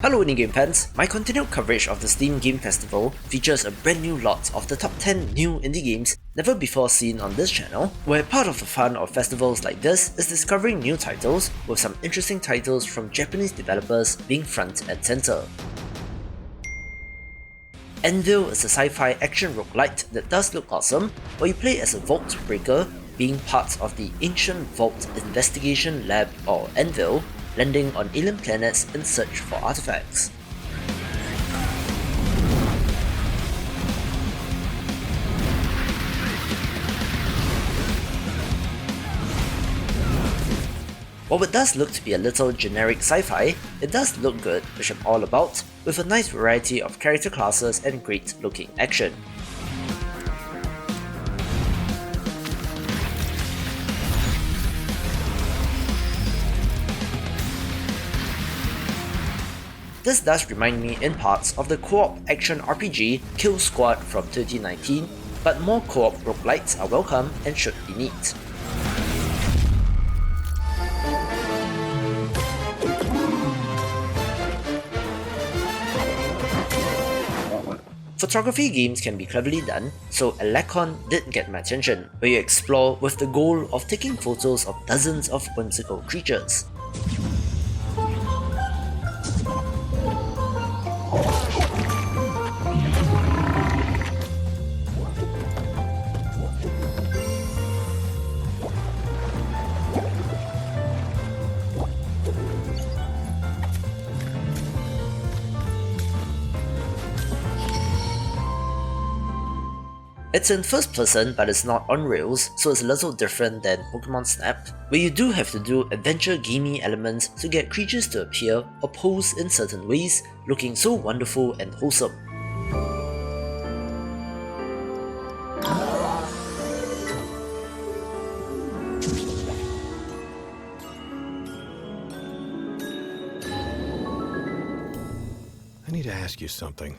Hello indie game fans, my continued coverage of the Steam Game Festival features a brand new lot of the top 10 new indie games never before seen on this channel, where part of the fun of festivals like this is discovering new titles, with some interesting titles from Japanese developers being front and center. ANVIL is a sci-fi action roguelite that does look awesome, where you play as a vault breaker, being part of the Ancient Vault Investigation Lab or ANVIL, landing on alien planets in search for artifacts. While it does look to be a little generic sci-fi, it does look good, which I'm all about, with a nice variety of character classes and great looking action. This does remind me in parts of the co-op action RPG Kill Squad from 2019, but more co-op roguelites are welcome and should be neat. Photography games can be cleverly done, so Alekon did get my attention, where you explore with the goal of taking photos of dozens of whimsical creatures. It's in first person, but it's not on rails, so it's a little different than Pokemon Snap, where you do have to do adventure gamey elements to get creatures to appear or pose in certain ways, looking so wonderful and wholesome. I need to ask you something.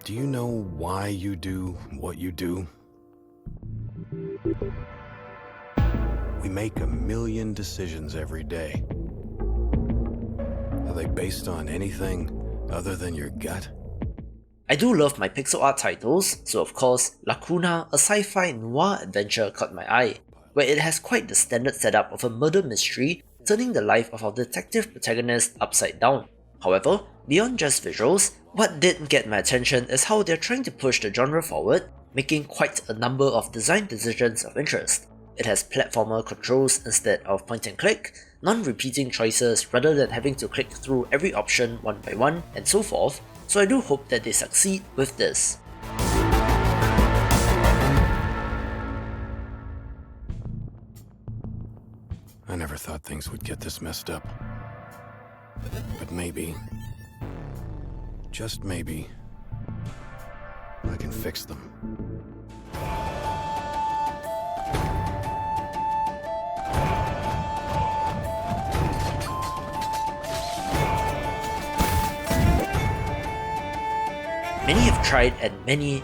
Do you know why you do what you do? We make a million decisions every day. Are they based on anything other than your gut? I do love my pixel art titles, so of course, Lacuna, a sci-fi noir adventure caught my eye, where it has quite the standard setup of a murder mystery, turning the life of our detective protagonist upside down. However, beyond just visuals, what did get my attention is how they're trying to push the genre forward, making quite a number of design decisions of interest. It has platformer controls instead of point and click, non-repeating choices rather than having to click through every option one by one, and so forth, so I do hope that they succeed with this. I never thought things would get this messed up. But maybe, just maybe, I can fix them. Many have tried and many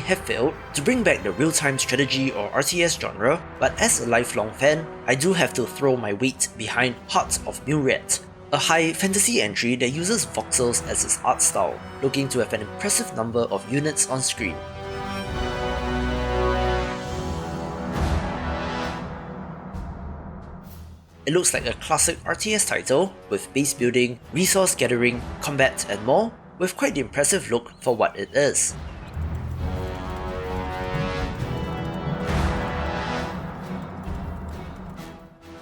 have failed to bring back the real-time strategy or RTS genre, but as a lifelong fan, I do have to throw my weight behind Heart of Muriet, a high fantasy entry that uses voxels as its art style, looking to have an impressive number of units on screen. It looks like a classic RTS title, with base building, resource gathering, combat and more, with quite the impressive look for what it is.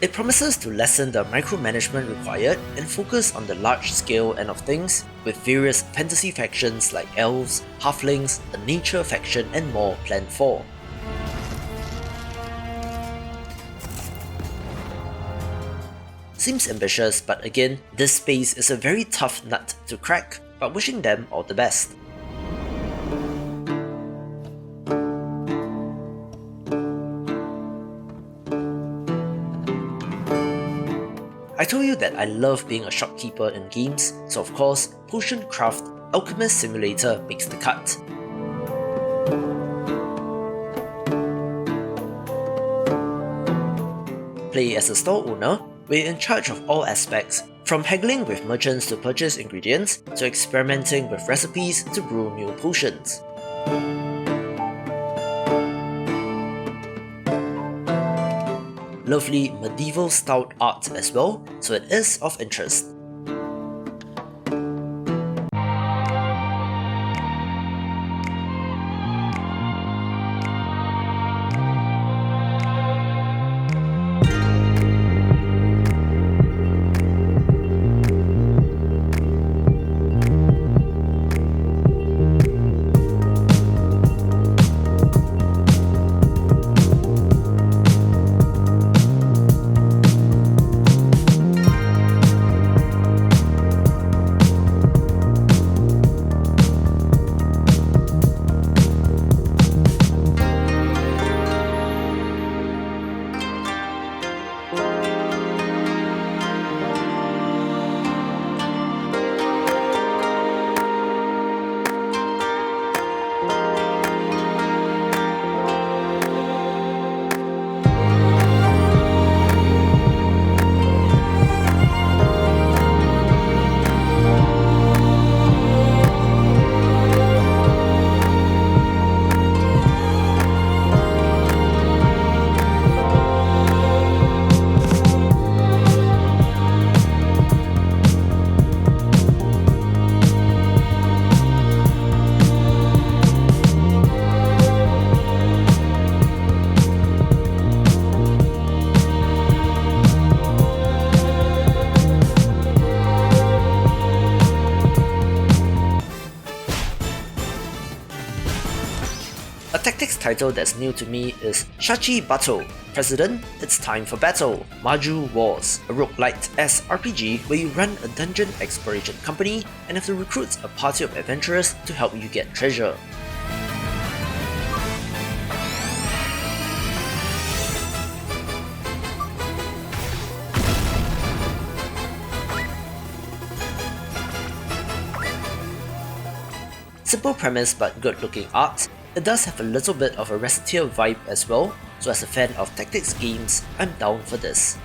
It promises to lessen the micromanagement required and focus on the large scale end of things, with various fantasy factions like elves, halflings, a nature faction and more planned for. Seems ambitious, but again, this space is a very tough nut to crack, but wishing them all the best. I told you that I love being a shopkeeper in games, so of course, Potion Craft Alchemist Simulator makes the cut. Play as a store owner, where you're in charge of all aspects, From haggling with merchants to purchase ingredients, to experimenting with recipes to brew new potions. Lovely medieval styled art as well, so it is of interest. A tactics title that's new to me is Shachibato. President, it's time for battle. Maju Wars, a roguelite-esque RPG where you run a dungeon exploration company and have to recruit a party of adventurers to help you get treasure. Simple premise but good looking art. It does have a little bit of a Reciteer vibe as well, so as a fan of tactics games, I'm down for this.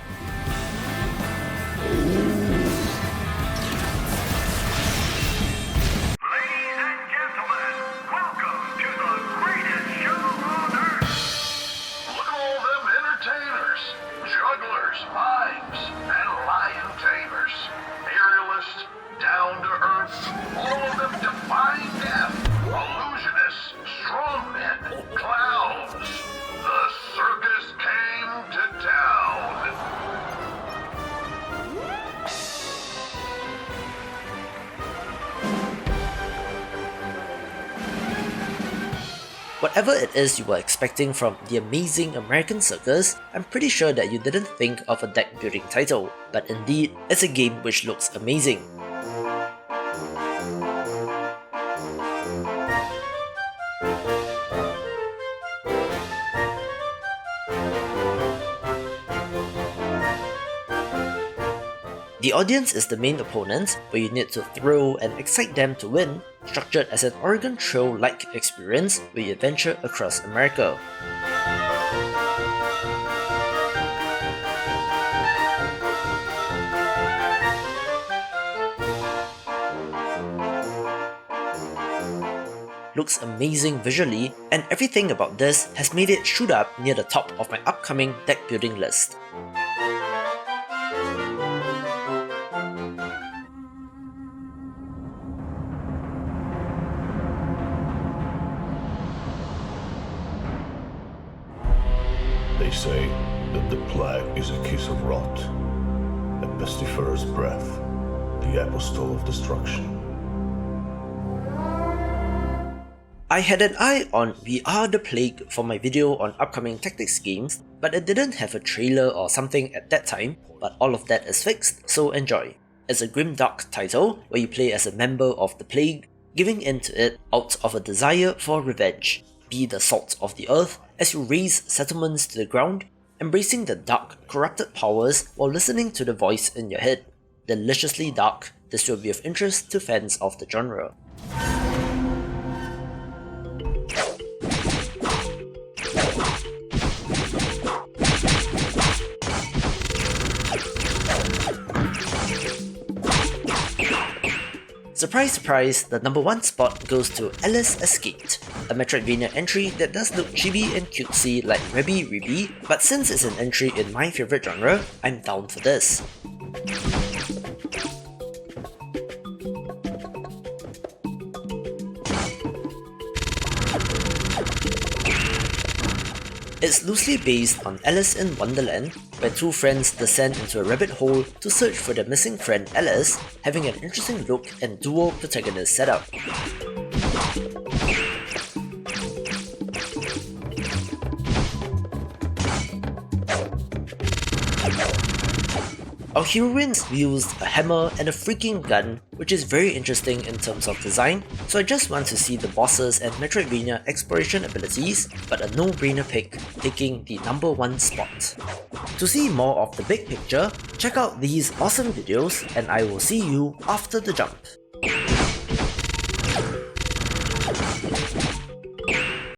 Ladies and gentlemen, welcome to the greatest show on earth! Look at all them entertainers, jugglers, mimes, and lion tamers, aerialists, down to earth, all of them defying death, illusionists, strongmen, clowns. The circus came to town. Whatever it is you were expecting from the amazing American Circus, I'm pretty sure that you didn't think of a deck building title, but indeed, it's a game which looks amazing. The audience is the main opponent, where you need to thrill and excite them to win, structured as an Oregon Trail-like experience where you adventure across America. Looks amazing visually, and everything about this has made it shoot up near the top of my upcoming deck building list. They say that the plague is a kiss of rot, a pestiferous breath, the apostle of destruction. I had an eye on We Are the Plague for my video on upcoming tactics games, but it didn't have a trailer or something at that time, but all of that is fixed, so enjoy. It's a grimdark title where you play as a member of the Plague, giving in to it out of a desire for revenge. Be the salt of the earth as you raze settlements to the ground, embracing the dark, corrupted powers while listening to the voice in your head. Deliciously dark, this will be of interest to fans of the genre. Surprise surprise, the number 1 spot goes to Alice Escaped, a Metroidvania entry that does look chibi and cutesy like Rebby Ribby, but since it's an entry in my favourite genre, I'm down for this. It's loosely based on Alice in Wonderland, where 2 friends descend into a rabbit hole to search for their missing friend Alice, having an interesting look and dual protagonist setup. Our heroines wields a hammer and a freaking gun, which is very interesting in terms of design, so I just want to see the bosses and Metroidvania exploration abilities, but a no-brainer pick, taking the number 1 spot. To see more of the big picture, check out these awesome videos, and I will see you after the jump.